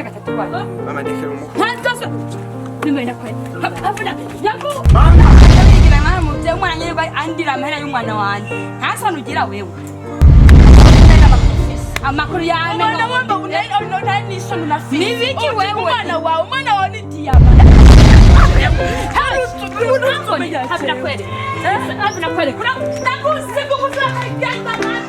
gatatu bane. Mama ndekera umukuru. Ntazose. Nimenya kwe. Abona yako. Mama. Yabigira mwana muvye umwana nyene andira amahera y'umwana wanje. Ntasano ugira wewe. Amakuru ya mwana wamba unaona nisho nafisi. Ni wiki wewe. Umwana wawe ni diama. Habina kweli. Habina kweli. Kuna nakusi kukufanya gamba mwana.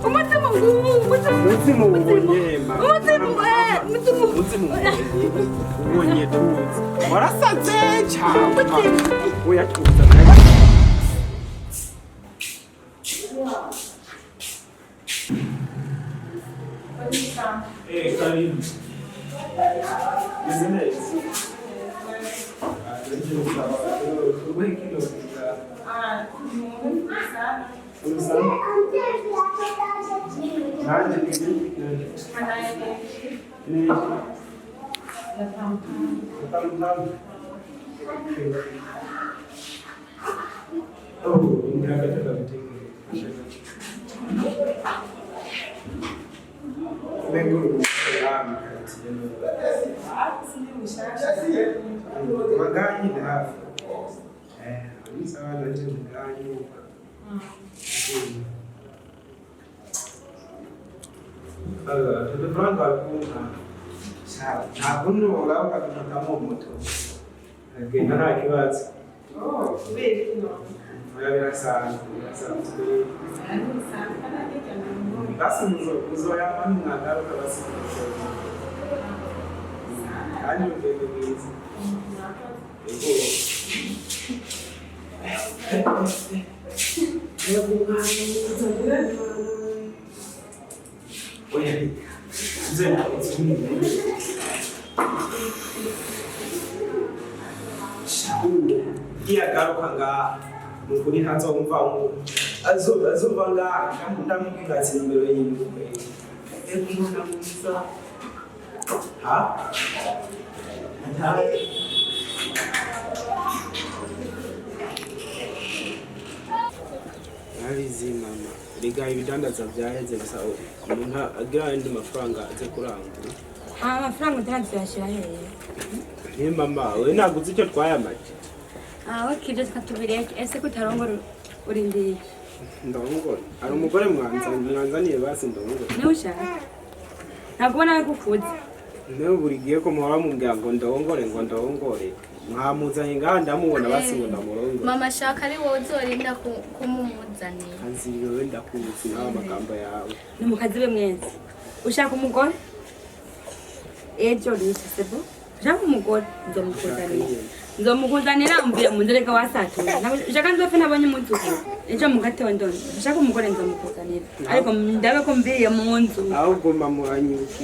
Umuzimu ubonyema. Umuzimu ubonye tuzi. Warasaze cyane. Oya tuza. Karibu. Business. Dia garukanga mukuri hanzo umva azovanga ndamubwirazi imbere y'imvugo ekuna musa ha arizi mama riga ibidandaza byaheze gusa umuntu agira andi mafaranga aze kurangura amafaranga utazashira hehe ni mama we naguze icyo twayamaje wakije tukatubireke ese kutarongora urindiriye ndongora ari umugore mwanzaniye basi ndongora niwe ushaka ntabwo ubona we kukuze niwe burigiye ko muhora mumbwira ngo ndongore mwamuzanye ngaha ndamubona basi ngo ndamurongore mama shaka ari wowe uzorinda kumumuzanira kazi wewe ndakuzi nawe amagambo yawe ni mu kazi be mwese ushaka umugore ejo risebo ushaka umugore nzomukuzanira mbire munzereka wasatura ushaka nzofe nabonye umuntu ejo mugatondo ushaka umugore nzomukuzanira ariko ndabe ko mbiriye mu nzu ahubwo mamuranyibuka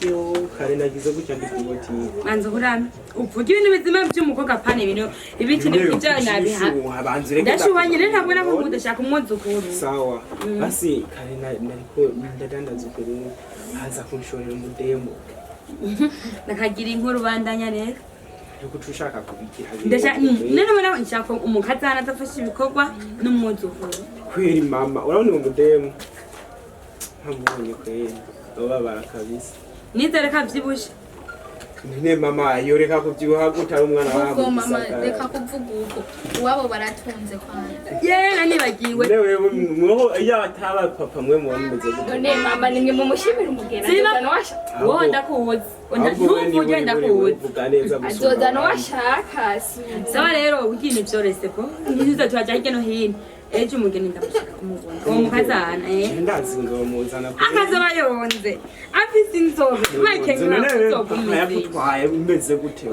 yo kare nagize gutya ndi kumoti manzo kurana uvuga ibintu bizima by'umukobwa pane ibintu ibikini ibyo nabiha ndashuhanye rero ntabwo nako kudashaka umwuzukuru sawa basi kare nariko ndadandaza ukuri haza kunshorera umudemo nakagira inkuru bandanya rero yuko ushaka kubikira none nshaka umukazana atafashe ibikorwa n'umwuzukuru kweri mama urabona uwo mudemo ntabonye kweri babara kabisa nizere ko avyibushe nene mama yoreka kuvyibuha gutari umwana wawe ubwo mama reka kuvuga uko uwabo baratunze kwanza yena nibagiwe newe mwo ya ataba papa mwe mwameze gute none mama ninge mumushimira umugena azozana washa wowe ndakuzi ntuvuge ndakuzi azozana washaka sawa rero ugine byorese ko nizo twaje hirya no hino ejo umugeni ndamushaka kumubona uwo mukazana ndazi ngo muzana akazoba yonze afise inzobe bakenyura kuzogumiza yagutwaye umeze gute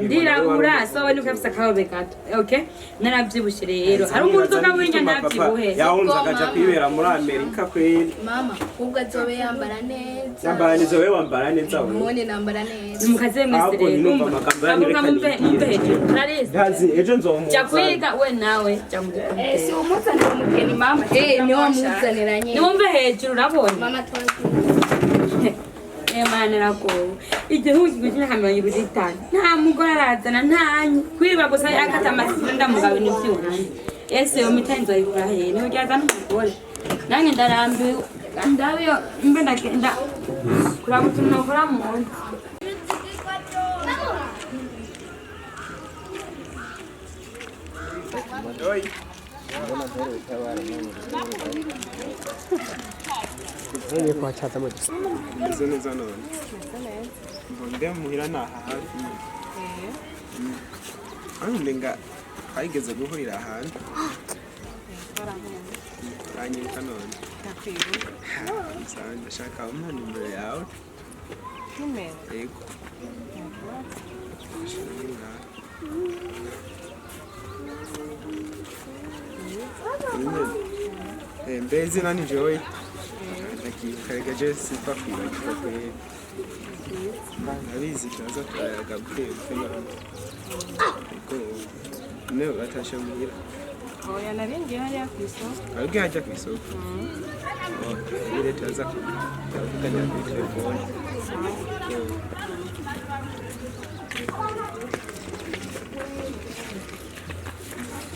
ndirabura so wani ukafisa kawe gato okay naravyibushe rero hari umuntu ukabwinya ndavyibuhe yahunze akaja kwibera muri Amerika kweli mama ubwo azobe yambara neza nizobe wambara neza ubundi nambara neza mukaze mwese rero mumpe hejuru ndazi ejo nzomuza jya kwiga we nawe jya mu si umuzanira umugeni mama niwo muzanira nyine niwumve hejuru urabona mama twazi Mana nako igihugu gikina kamera y'ubutitani nta mugore arazana ntanyu kwiba gusa yakata amasira ndamugabe n'ivyuhanye ese yo mitanzo ayikura he niho ryazana umugore nange ndarambiwe ndabiyo mbe ndagenda kuraba utuntu nokora mu nzu. Oi. Ini kwa chata moja. Neza none. Mbonde muhira naha hafi. Ndenga ayigeze guhurira ahantu. Ranyiruka none. Ndashaka umwana imbere yawe. Yego. Mbezi nani Joy? Karega sifa kwibagirwa kwe. Abizi kaza karaga guteka. Leo batashe muhira. Oya naringiye hariya ku isoko. Ariko hajya ku isoko. Ile taza kuganya ku telefone.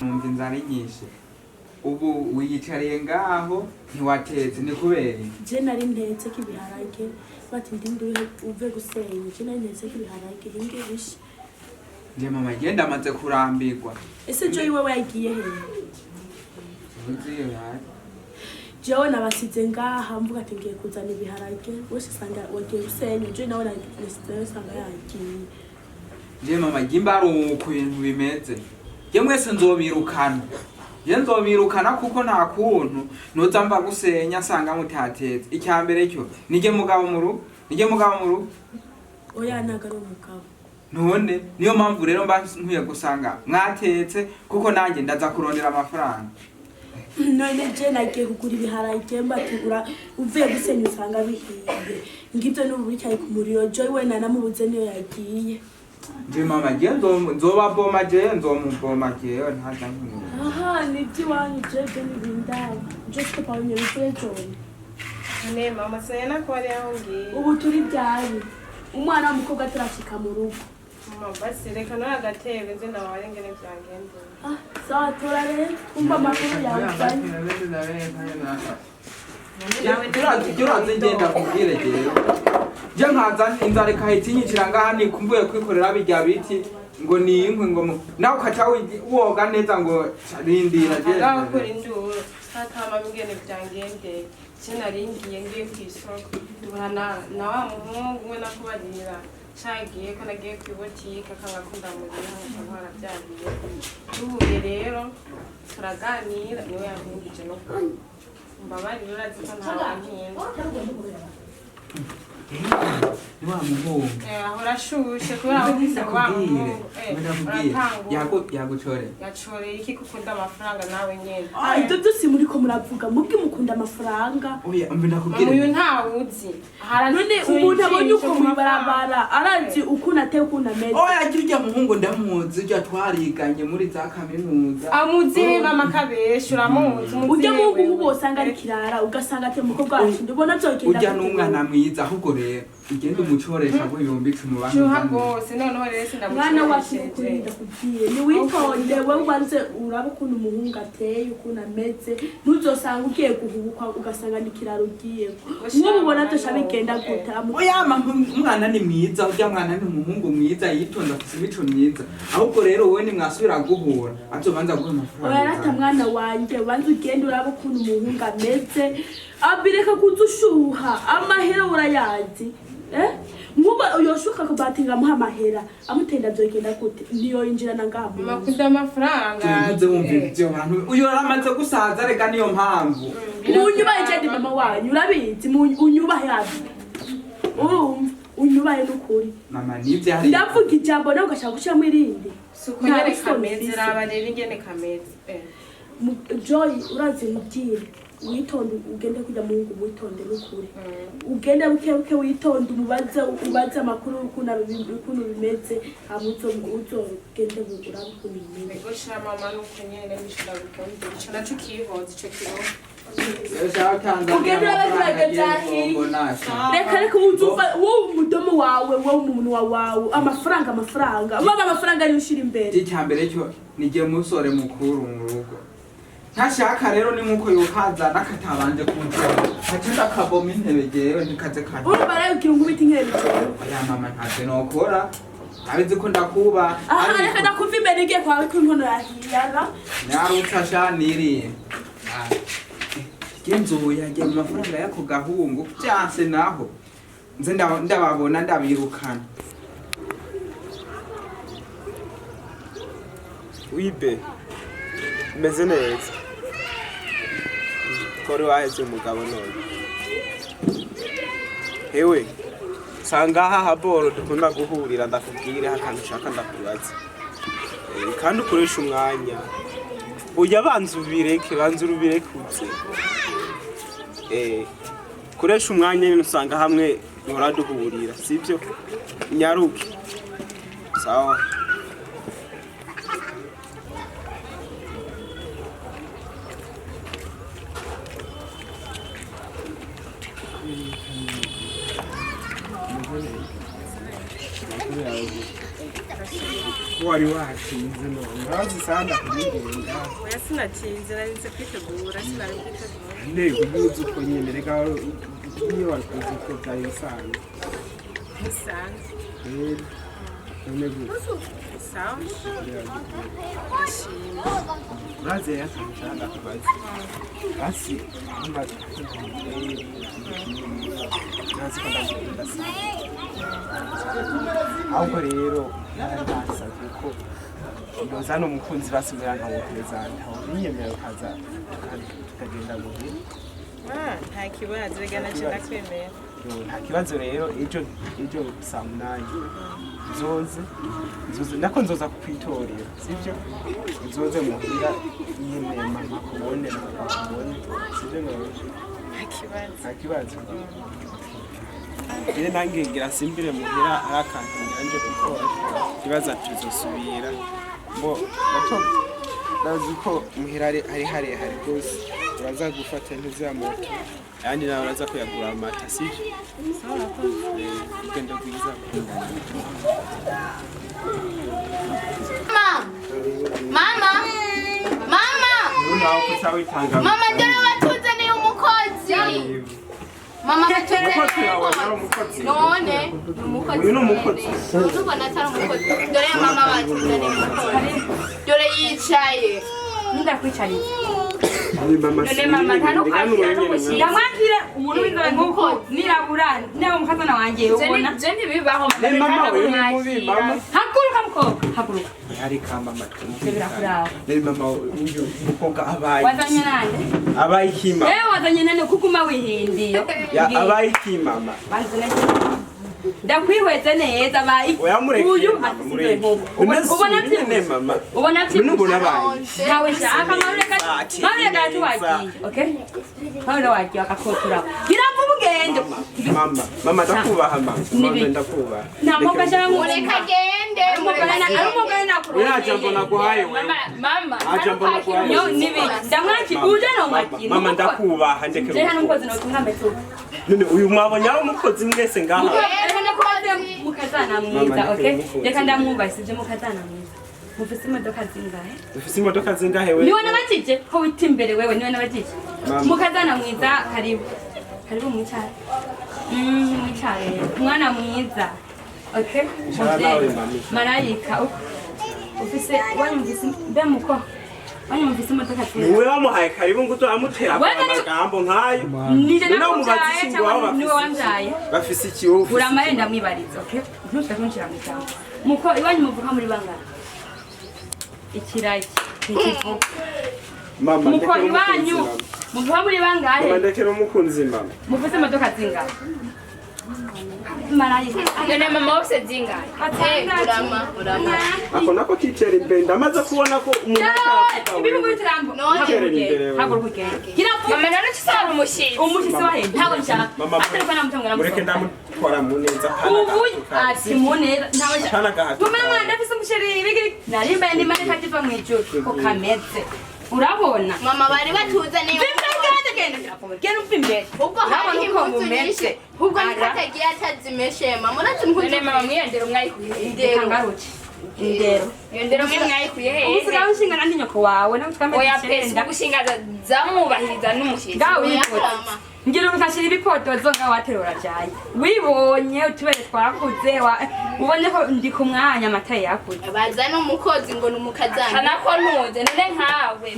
Numva inzara inyishe. Ubu wiyicariye ngaho ntiwatetse ni kubera je nari ntetse kibiharage bati ndindi uve gusenya je nari ntetse kibiharage hinge bishi nje mama genda amaze kurambirwa ese jo iwe wagiye he uziyo yari jewe nabasize ngaha mvuga ati ngiye kuzana ibiharage wese sanga wagiye gusenya je nawe nari sanga yagiye nje mama gimbaru uko ibintu bimeze je mwese nzobirukana Yenzobirukana kuko nta kuntu noza mba gusenya sanga mutatetse icyambere cyo nije mugabo mu rugo oya nagaro mugabo none niyo mpamvu rero mba nkwiye gusanga mwatetse kuko nanjye ndaza kurondera amafaranga none je nagiye kugura ibiharage mbategura uvuye gusenya usanga bihiye ngibyo n'ubu cyari ku muriro joy we nanamubuze niyo yagiye nje mama je nzobaboma je nzomuboma je ntaza nkuru aha nibyo wanyu je n'ibindabo just ko pawunye bifrejon Ne mama sayana ko ari aho ngiye. ubu turi byari umwana w'umukobwa turashika mu rugo Mama basi reka no agatebe nze ndaware ngene byagenze. sawa turare kumva makuru yawe cyane Turazi ngenda kubwire jewe je nkaza inzara ikahitinyicira ngaha nikumbuye kwikorera bijya biti ngo ni inkwi ngo nawe ukaca woga neza ngo rindira je Agakora induru satama ngene byangendeye. Sinaringiye ngiye ku isoko. Duhana na wa muhungu we nakubarira. Cagiye ko nagiye ku botike akangakunda mu gihe nkora byagiye. Duhuye rero turaganira niwe yankundije no mbabari urazi ko nta nkinda. ni wa muhungu Ahora shushe kubera aho kise wa muhungu. Yaguchore Yachore iki kukunda amafaranga nawe nyene. ibyo byose muri ko muravuga mubwi mukunda amafaranga oya mbe nakubwire Uyu ntawuzi. none umuntu abonye uko mubarabara arazi uko nateye uko nameze oya kirya muhungu ndamuzi ujya twariganye muri za kaminuza Amuzi mama kabesha uramuzi. ujya muhungu mubosanga ari kirara ugasanga ate mukobwa wacu ndibona byogenda ujya n'umwana mwiza ahubwo rero ugenda umucoresha ngo yombitse mu bantu Shuha gose noneho rero mwana wacu sindamushesheje. ukurinda kugiye ni witonde wewe ubanze uraba ukuntu umuhungu ateye ukuntu ameze ntuzosanga ugiye guhubukwa ugasanga ni kirara ugiye nk'ubu ubona byose bigenda guta oya umwana ni mwiza ujya mwana ni umuhungu mwiza yitonda afite imico myiza ahubwo rero wowe nimwasubira guhura azobanza guha amafaranga oya rata mwana wanje ubanze ugende uraba ukuntu umuhungu ameze abireka kuza ushuha amahera urayazi Muba yoshuka kubatinga muha amahera amutenda byogenda gute niyo yinjirana ngaho Makunda amafaranga. tuvuze wumvira ibyo bantu uyu aramaze gusaza reka niyo mpamvu unyubaye cyane mama wanyu urabizi unyubahe yabi unyubaye n'ukuri mama nibyo hari ndavuga ijambo nawe ugashaka gushiramo irindi Suko nyene kameze raba rero ingene kameze. Joy urazi mubwire witonde ugende kujya mu ngo witonde n'ukuri ugende buke witonde ubaze amakuru ukuntu bimeze amuzo gende bugura ukuntu bimeze Ego shira mama nuko nyene mishira gukonde. Ico naco kihoze ico kiro. reka uzuva wowe umudomo wawe wowe umuntu wawe amafaranga mama amafaranga ari ushira imbere icyambere cyo nige musore mukuru mu rugo ntashaka rero ni nkuko yohazana akatabanje kumukora ntakinda akaboma intebe jewe ntikaze kandi urumva rero ugira nkubita inkeri jewe ya mama ntacyo nokora abizi ko ndakuba aha reka ndakumva imbere igiye kwawe ko inkono yahiyara narutsa sha niriye genzuye yagiye mu mafaranga yako gahungu byanse naho nze ndababona ndabirukana wibe meze neza kore waheze umugabo none hewe sanga aha haboro dukunda guhurira ndakubwire akantu ushaka ndakubaza kandi ukoresha umwanya ujya banza ubirekuze koresha umwanya nyine usanga hamwe muraduhurira sibyo nyaruke sawa wari watinze none urazi sana kubigenga oya sinatinze narinze kwitegura sinari kwitegura ntego ubuze uko nyine reka niyo wakoze uko byari bisanzwe bisanzwe none gute sawa urazi yakanshaka kubaza basi amaze nazi ko ndagenda sana ahubwo rero narasabye ko ndozana umukunzi basubira nkawohereza ntaho biyemera ukaza tukagenda muhira nta kibazo reka naje ndakwemera nta kibazo rero ejo saa munani nzoze nako nzoza kukwitorera sibyo nzoze muhira yemeye mama kubone na papa kubone sibyo none nta kibazo rero nange ngira simbire muhira ari akantu njye gukora ikibazo tuzosubira bo bato ndazi ko muhira ari harehare rwose uraza gufata ntuza moto kandi nawe uraza kuyagura amata sibyo ugenda kwiza Mama dore watuzaniye umukozi. Mama none umukozi. Tubona atari umukozi. Dore mama watuzaniye umukozi. Dore yicaye. Ndakwicariye. none mama ndamwakire umuntu w'inzobe nk'uko nirabura niba umukazana wanjye ubona Je ntibibaho. mama wewe ni mubi mama haguruka mukobwa haguruka hari kama matwi birakuraba mama umukobwa abaye wazanye nande abaye kima wazanye nande kukuma wihindiye abaye kimama bazana ndakwihweze neza bayi uyu asize ubona byine mama ubona ubona bayi nawe shaka mareka wagiye okay mareka wagiye akakotura giramva ubugende mama ndakubaha mama ndakubaha namoko cyangwa Mureka gende uraje mbona guhaye mama mbona nibi ndamwaki uje no mwaki mama ndakubaha ndeke je hano mukozi no tungametse none uyu mwabonye aho mukozi mwese ngaha mukazana mwiza okay reka ndamwumva sije mukazana mwiza mufise imodoka zingahe ufise imodoka zingahe wewe niwe nabatije ko wita imbere wewe niwe nabatije mukazana mwiza karibu mwicare mwicare mwana mwiza okay marayika ufise wanyumvise mbe muko wanyumvise imodoka zingahe niwe wamuhaye karibu nguto amutera amagambo nkayo nije namubaye cyangwa niwe wamjaye bafise ikiyofu uramaye ndamwibariza okay ntushaka mu cyangwa muko iwanyu muvuka muri bangara ikiraki nikivuga mama muko iwanyu muvuka muri bangahe mama ndekera umukunzi mama mufise imodoka zingahe marayika None mama wose zingahe? Urama. ako nako kicera imbere ndamaze kubona ko umuntu ibibi ngwikirambo haguruka Mama none tusaba umushitsi. umushitsi wa henda ntago nshaka ariko namutongera mureke ndamutwara muneza ubu ati muneza ntago nshaka kana gahato tumwe mwana ndafise umusheri bigiri narimba ndi mane kativa mu ijuru ko kameze urabona Mama bari batuzaniye. Genda upimbe Ubwo hari impunzu nyinshi. Ubwo nikategiye atazimeshe mama. Uretse impunzu. mama mwiyendera umwari kuhindera ngaruke indero iyo ndero mwe mwayikuye hehe usigaye ushinga nandi nyoko wawe no twambaye oya pesi gushinga zamubahiriza n'umushinga ngaho wikoze ngira ukashira ibipotozo ngaho waterura cyane wibonye utubere twakuze ubonye ko ndi ku mwanya amata yakuze baza n'umukozi ngo numukazana kanako ntuze none nkawe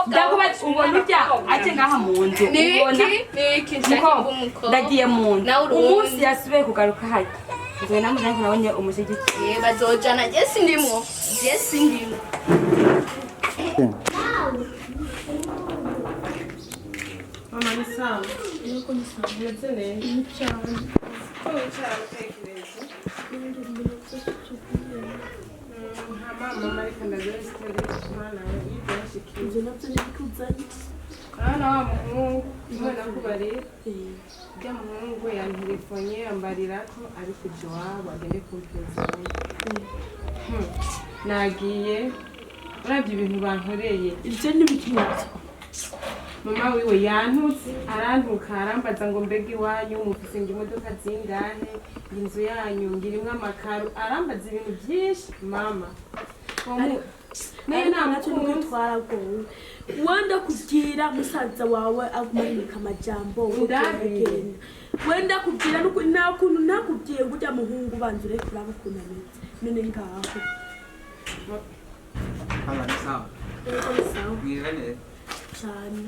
ndakubaza ubona ujya ate ngaha mu nzu ubona niki nshaka ndagiye mu nzu umunsi yasubiye kugaruka hajya nzoye namwe nabonye umushyigikiye bazojana jesi ndimo Mama ni sawa. Niko ni sawa. Umeze neza. Cyane. Ko wicara utekereza. Mama ariko ndageze kumana yibashikije. Ibyo nabyo nikuzanye. Ana wa muhungu imana kubari. Bya muhungu yantelefone ambarira ko ari kuja wabo agende kumpeza. Nagiye. Urabye ibintu bankoreye. Ibyo nibikinyatso. Mama wiwe yantutse arantuka arambaza ngo mbege iwanyu mufise ngo imodoka zingahe inzu yanyu ngirimwe amakaro arambaza ibintu byinshi mama nayo nacyo nigutwara gowe wenda kugira musaza wawe agumanika amajambo ndabigenda wenda kugira nakuntu nakubwiye ngo ujya muhungu banze ureke uraba ukuntu ameze none ngaho Mama ni sawa. Mwiriwe neza. cyane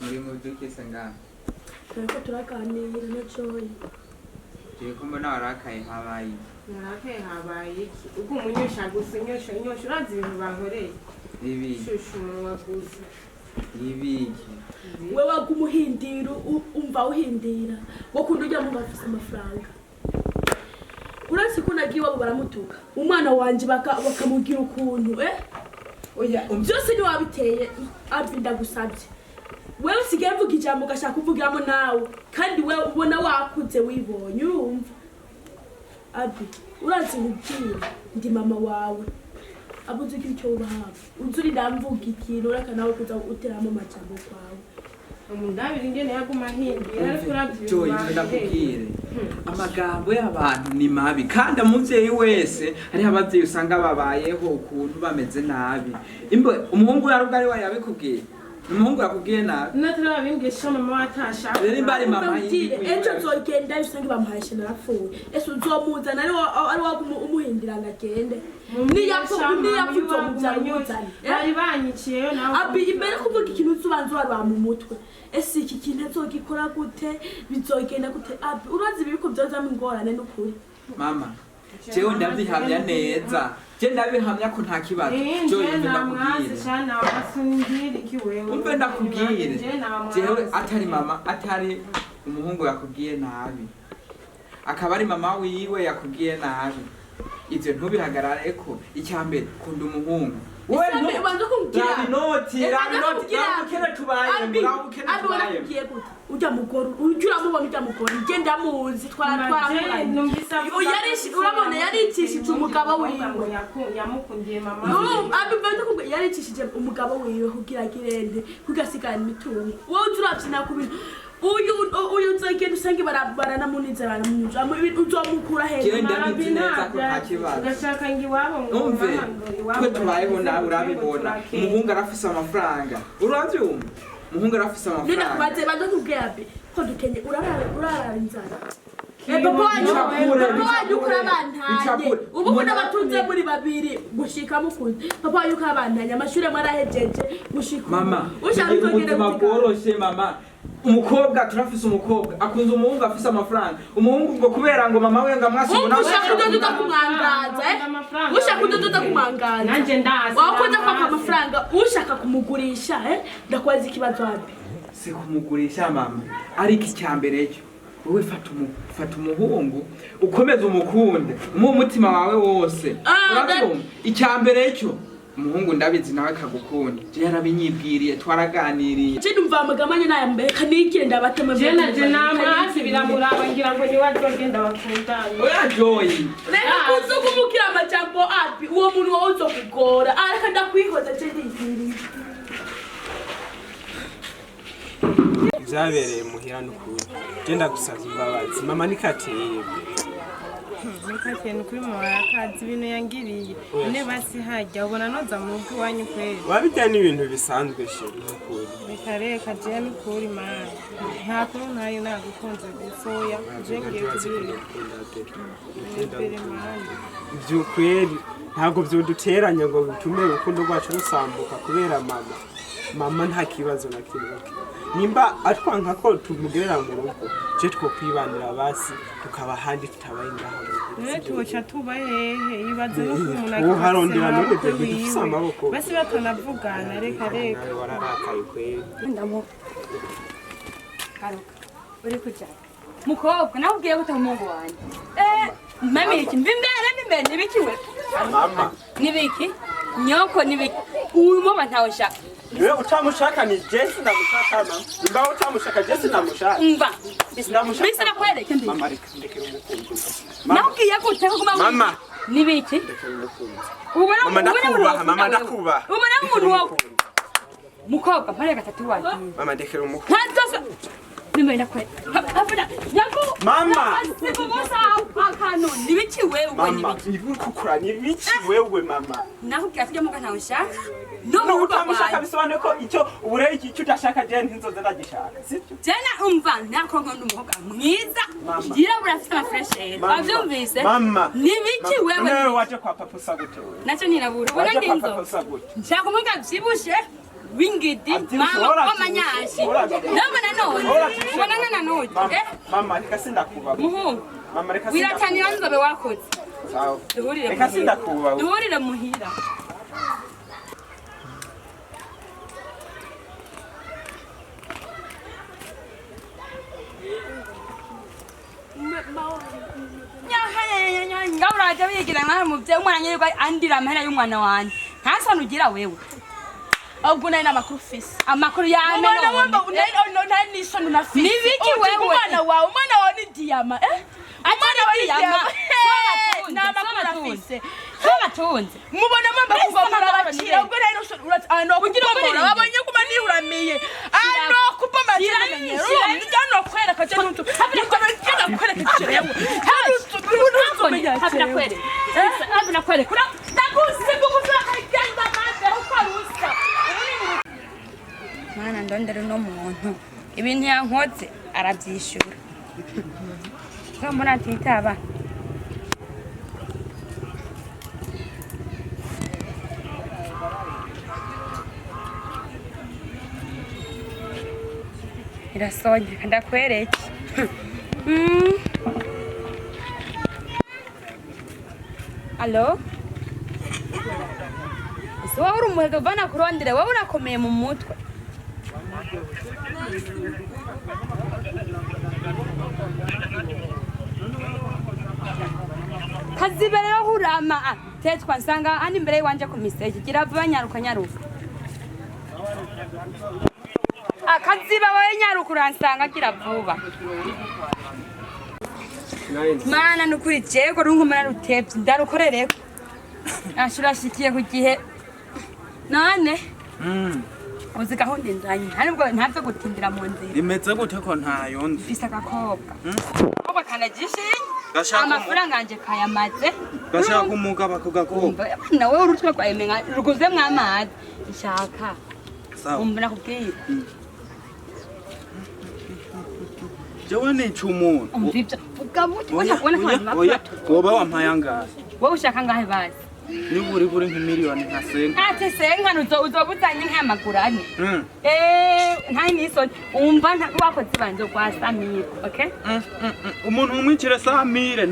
Muri mu dukise ngaha. turiko turaganira na Joy Ngiye ko mbona warakaye habaye. narake habaye iki ubwo umunyosha gusa nyosha urazi ibintu bankoreye Ibi. shushu umunwa gusa Ibiki. we wagumuhindira umva uhindira wo kundi ujya mu bafise amafaranga urasi ko nagiye wabo baramutuka umwana wanje bakamugira ukuntu oya byose ni wabiteye abinda gusabye wewe usigaye mvuga ijambo ugashaka kuvugiramo nawe kandi we ubona wakuze wibonye urumva abi urazi ubwira ndi mama wawe abuze icyo ubahawe uzuri ndamvuga ikintu ureka nawe kuza uteramo amajambo kwawe umundabiri ingene yaguma hindira ariko uravye Joy ndakubwire amagambo y'abantu ni mabi kandi umuvyeyi wese hari abavyeyi usanga babayeho ukuntu bameze nabi imbo umuhungu yarubwo ari we yabikubwiye umuhungu yakubwiye nabi natara babimbwisha mama watasha rero imbari mama ejo nzogenda usanga bamuhashe narapfuye ese uzomuzana ari umuhindira ngagende bari banyiciyeyo nawe abi imbere kuvuga ikintu uzubanza wari mu mutwe ese iki kintu azogikora gute bizogenda gute abi urazi ibiko byozamo ingorane n'ukuri mama jewe ndavyihamya neza je ndabihamya ko nta kibazo Joy umve ndakubwire jewe atari mama atari umuhungu yakubwiye nabi akaba ari mama wiwe yakubwiye nabi ivyo ntubihagarare ko icyambere kunda umuhungu wewe ubanza kumbwira rabinoti ukene tubaye ujya mugoro ujya uramubona ujya mugoro ngenda muzi urabona yaricishije umugabo wiwe yamukundiye mama yaricishije umugabo wiwe kugira girende kugasigana imitungo wowe urabyina ku bintu uyu nzogenda usange baranamunize baramunyuza uzomukura hejuru ugashaka ngo iwabo numve twe tubayeho nawe urabibona umuhungu arafise amafaranga uravyumva umuhungu arafise amafaranga ninakubaze bandokubwiye abi ko dukenye urara inzara papa wanyu kurabantanye ubu kuna batunze muri babiri gushika mukunze papa wanyu kurabantanye amashure mwarahejeje gushika mama ushaka umutima bworoshe mama umukobwa turafise umukobwa akunze umuhungu afise amafaranga umuhungu ngo kubera ngo mama we ngamwasubona ushaka kudoda kumwangaza ushaka kudoda kumwangaza nanje ndazi wakoze kwa amafaranga ushaka kumugurisha ndakwaza ikibazo habi se kumugurisha mama ariko icyambere cyo wowe fata umuhungu ukomeze umukunde mu mutima wawe wose urabyumva icyambere cyo umuhungu ndabizi nawe kagukunda je yarabinyibwiriye twaraganiriye je ndumva amagamanye nayambere kanikire ndabatema je namwasi biramuraba ngira ngo ni wazogenda bakundana oya Joy reka kuzo kumukira amajambo abi uwo muntu wowe uzokugora areka ndakwihoza je ndikiriye byabereye muhira n'ukuri je ndagusavye imbabazi mama nikateye Nikakintu kuri mama yakazi ibintu yangiriye. Ine basi hajya ubona noza mu rugo iwanyu kweli. wabijya n'ibintu bisanzwe sheri n'ukuri Reka je n'ukuri mana. Nta kuru ntayo nagukunze gusoya. Je ngiye kubiri. Mbere mana. by'ukweri ntabwo byoduteranya ngo bitume urukundo rwacu rusambuka kubera mama nta kibazo na kimwe nimba atwanka ko tumugerera mu rugo je twokwibanira basi tukaba handi tutabaye ngaho tuca tuba hehe ibaze no kumuntu uharondera none dufise amaboko basi batonavugana reka wararakaye kweri ndamo karuka uri kuja mukobwa nawe ugiye guta umuhungu wanjye mami iki mbimbere nibikiwe mama nibiki nyoko nibiki uwo ntawe shaka wewe utamushaka ni Jesse ndamushaka mama imba utamushaka Jesse ndamushaka umva bisa nakwereke ndi mama reka ndekere umukunzi nawe ugiye gute kuguma mama nibiki ubona mama ndakubaha ubona umuntu wawe mukobwa mpare gatatu waje mama ndekere umukunzi ntazosa nimenda kwe hapana yako mama sibubusa akano nibiki wewe mama ibu kukura nibiki wewe mama naho kyafije muka ntawe shaka no utamushaka bisobanuye ko icyo ubure iki utashaka je ntinzoze ndagishaka sibyo jana umva nako nkondo umukobwa mwiza yirabura afite ama fresh air avyumvise mama nibiki wewe nawe waje kwa papa sagutte wewe nacho nirabura ubona nginzo nshaka umuga vyibushe wingidi mama wamanyashi namba nanone ubona nanone mama reka sindakuba muhungu mama reka wiratani wanzobe wakoze sawa duhurire reka sindakuba duhurire muhira ngauraje bigira nka muvye umwana nyirwa andira amahera y'umwana wanje ntasano ugira wewe ahubwo nari n'amakuru ufise amakuru yame nari n'isoni unafise nibiki wewe umwana wawe ni diyama umwana wa diyama ni amakuru afise babatunze mubona mamba kuvamura abakira ubwo nari no kugira wabonye kuba nihuramiye ano kupoma kiramenyero njyano kwereka je n'utu njyano kwereka jewe habina kwere kura ndakuzi kugufaka igenda mande ukwarusa mana ndondera no muntu ibintu yankoze arabyishura kamura titaba irasoje ndakwereke Allo? So wowe umuhego bana kurondere wowe urakomeye mu mutwe. Kaziberero hurama tetwa nsanga ani imbere wanje ku message girava nyaruka nyaruka. Akaziba wawe nyaruka uransanga kiravuba. Mana nukuri jego runkumara rutevye ndarukorereko ashurashikiye ku gihe none uzi gahunda inzanye ntabwo ntavye gutindira mu nzira imeze gute ko ntayo ndi mfise agakobwa kobwa kanagishinye amafaranga anje kayamaze gashaka umugabo akugakobwa nawe urutwe kwayemenga ruguze mwamazi ishaka umva nakubwira jewe ni icumuntu umvivyo ugamuti ubona ko oya woba wampaye angahe wowe ushaka ngahe bazi niburi nk'imiliyoni nka senga ate senga uzobuzanye nk'amagurane ntayi nisoni umva wakoze banje kwa Samire okay umuntu umwicire Samire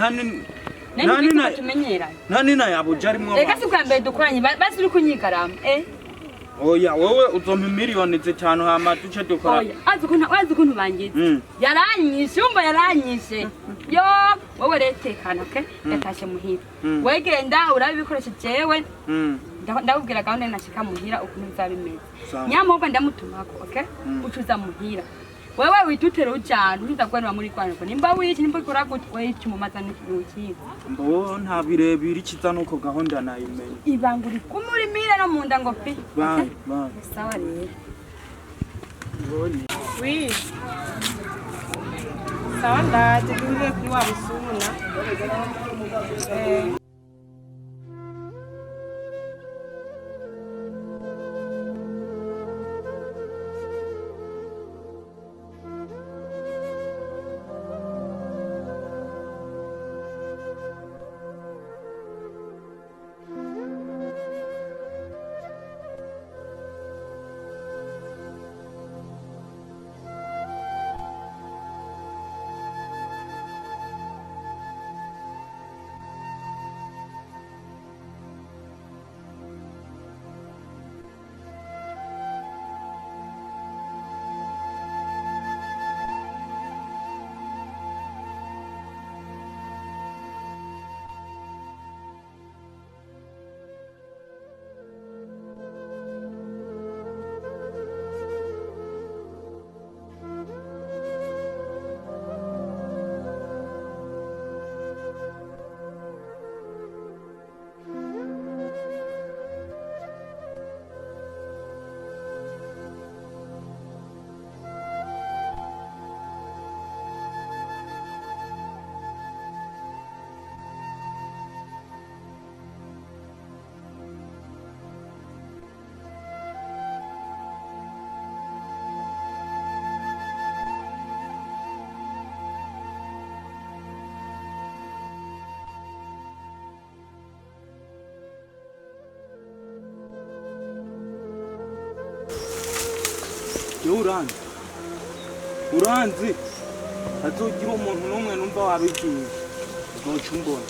nani na yabuja arimwo reka sikwa mbere dukoranye basi uri kunyigarama oya wowe uzompa miliyoni zitanu hama duce dukora oya azi ukuntu bangize yaranyishe umva yaranyishe yo wowe retekana okay yatashe muhira wegenda urabe ibikoresho jewe ndakubwira gahunda nashika muhira ukuntu bizabimeze nyamubwo ndamutumako okay ucuza muhira wewe witutera ujana urinda kwanwa muri kwanwa nimba wici nimba ukora gutwe icyuma mazana n'ukiza mbo nta birebire ikiza nuko gahunda nayimenye ibanguri kumurimira no munda ngo pi bye sawa rero oui sawa ndaje duhurire kuri wa musuna uranzi hazogira umuntu n'umwe numva wabigiye uzoca umbona